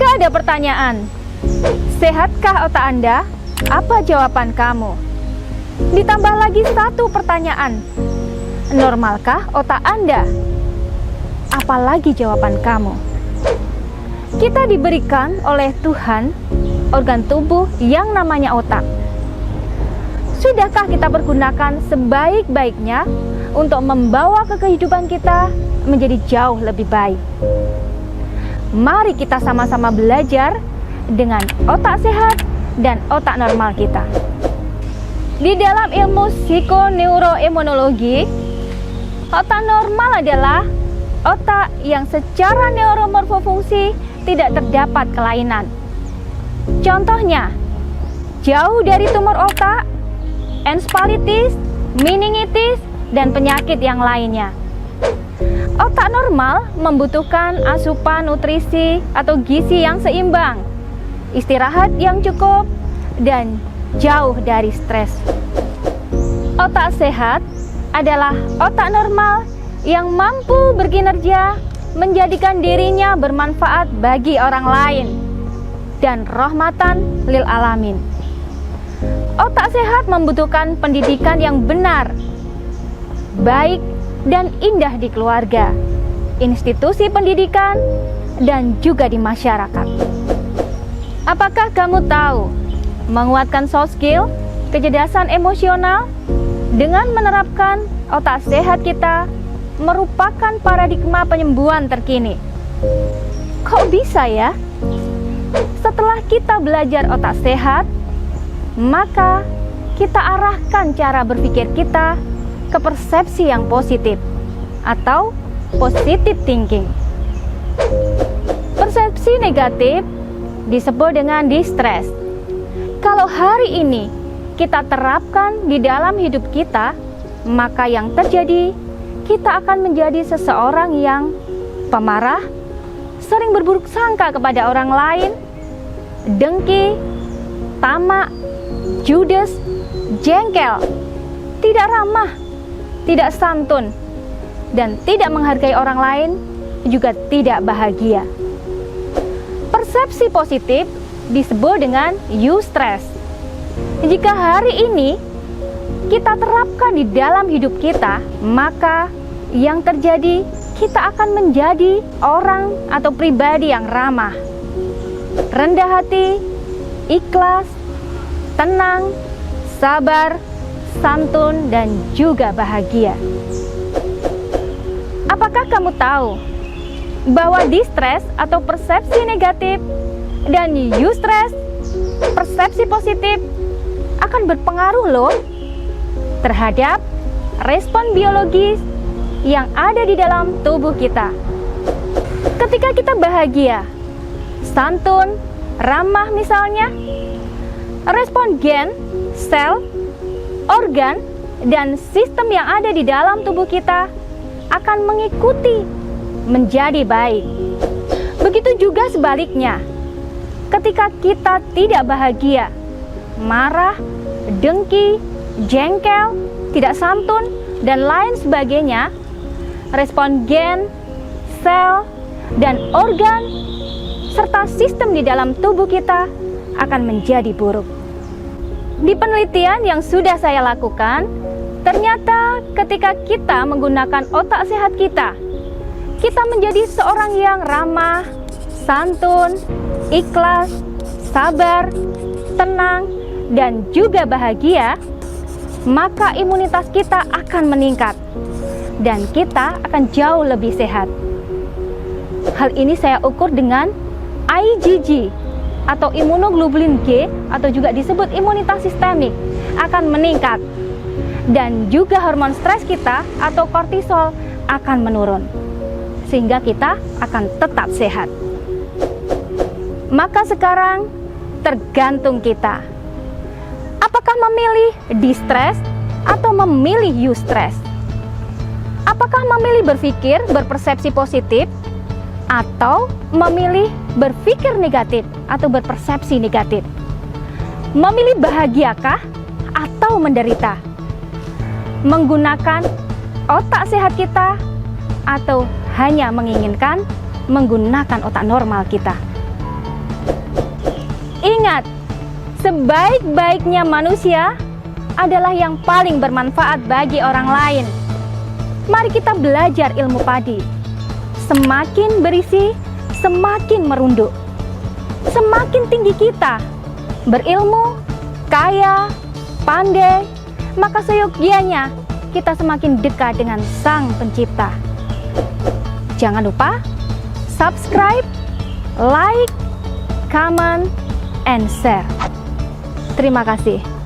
Jika ada pertanyaan, sehatkah otak Anda? Apa jawaban kamu? Ditambah lagi satu pertanyaan, normalkah otak Anda? Apalagi jawaban kamu? Kita diberikan oleh Tuhan organ tubuh yang namanya otak. Sudahkah kita pergunakan sebaik-baiknya untuk membawa kehidupan kita menjadi jauh lebih baik? Mari kita sama-sama belajar dengan otak sehat dan otak normal kita. Di dalam ilmu psikoneuroimunologi, otak normal adalah otak yang secara neuromorfofungsi tidak terdapat kelainan. Contohnya, jauh dari tumor otak, encephalitis, meningitis, dan penyakit yang lainnya. Otak normal membutuhkan asupan nutrisi atau gizi yang seimbang, istirahat yang cukup, dan jauh dari stres. Otak sehat adalah otak normal yang mampu berkinerja, menjadikan dirinya bermanfaat bagi orang lain, dan rahmatan lil alamin. Otak sehat membutuhkan pendidikan yang benar, baik, dan indah di keluarga, institusi pendidikan, dan juga di masyarakat. Apakah kamu tahu menguatkan soft skill, kecerdasan emosional dengan menerapkan otak sehat kita merupakan paradigma penyembuhan terkini? Kok bisa ya? Setelah kita belajar otak sehat, maka kita arahkan cara berpikir kita ke persepsi yang positif atau positive thinking. Persepsi negatif disebut dengan distress. Kalau hari ini kita terapkan di dalam hidup kita, maka yang terjadi, kita akan menjadi seseorang yang pemarah, sering berburuk sangka kepada orang lain, dengki, tamak, judes, jengkel, tidak ramah, tidak santun, dan tidak menghargai orang lain, juga tidak bahagia. Persepsi positif disebut dengan eustress. Jika hari ini kita terapkan di dalam hidup kita, maka yang terjadi, kita akan menjadi orang atau pribadi yang ramah, rendah hati, ikhlas, tenang, sabar, santun, dan juga bahagia. Apakah kamu tahu bahwa distress atau persepsi negatif dan eustress, persepsi positif, akan berpengaruh loh terhadap respon biologis yang ada di dalam tubuh kita. Ketika kita bahagia, santun, ramah misalnya, respon gen, sel, organ, dan sistem yang ada di dalam tubuh kita akan mengikuti menjadi baik. Begitu juga sebaliknya, ketika kita tidak bahagia, marah, dengki, jengkel, tidak santun, dan lain sebagainya, respon gen, sel, dan organ, serta sistem di dalam tubuh kita akan menjadi buruk. Di penelitian yang sudah saya lakukan, ternyata ketika kita menggunakan otak sehat kita menjadi seorang yang ramah, santun, ikhlas, sabar, tenang, dan juga bahagia, maka imunitas kita akan meningkat dan kita akan jauh lebih sehat. Hal ini saya ukur dengan IgG atau imunoglobulin G, atau juga disebut imunitas sistemik, akan meningkat, dan juga hormon stres kita atau kortisol akan menurun, sehingga kita akan tetap sehat. Maka sekarang tergantung kita, apakah memilih distress atau memilih eustress? Apakah memilih berpikir berpersepsi positif atau memilih berpikir negatif atau berpersepsi negatif? Memilih bahagiakah atau menderita? Menggunakan otak sehat kita atau hanya menginginkan menggunakan otak normal kita? Ingat, sebaik-baiknya manusia adalah yang paling bermanfaat bagi orang lain. Mari kita belajar ilmu padi. Semakin berisi, semakin merunduk. Semakin tinggi kita berilmu, kaya, pandai, maka seyogianya kita semakin dekat dengan Sang Pencipta. Jangan lupa subscribe, like, comment, and share. Terima kasih.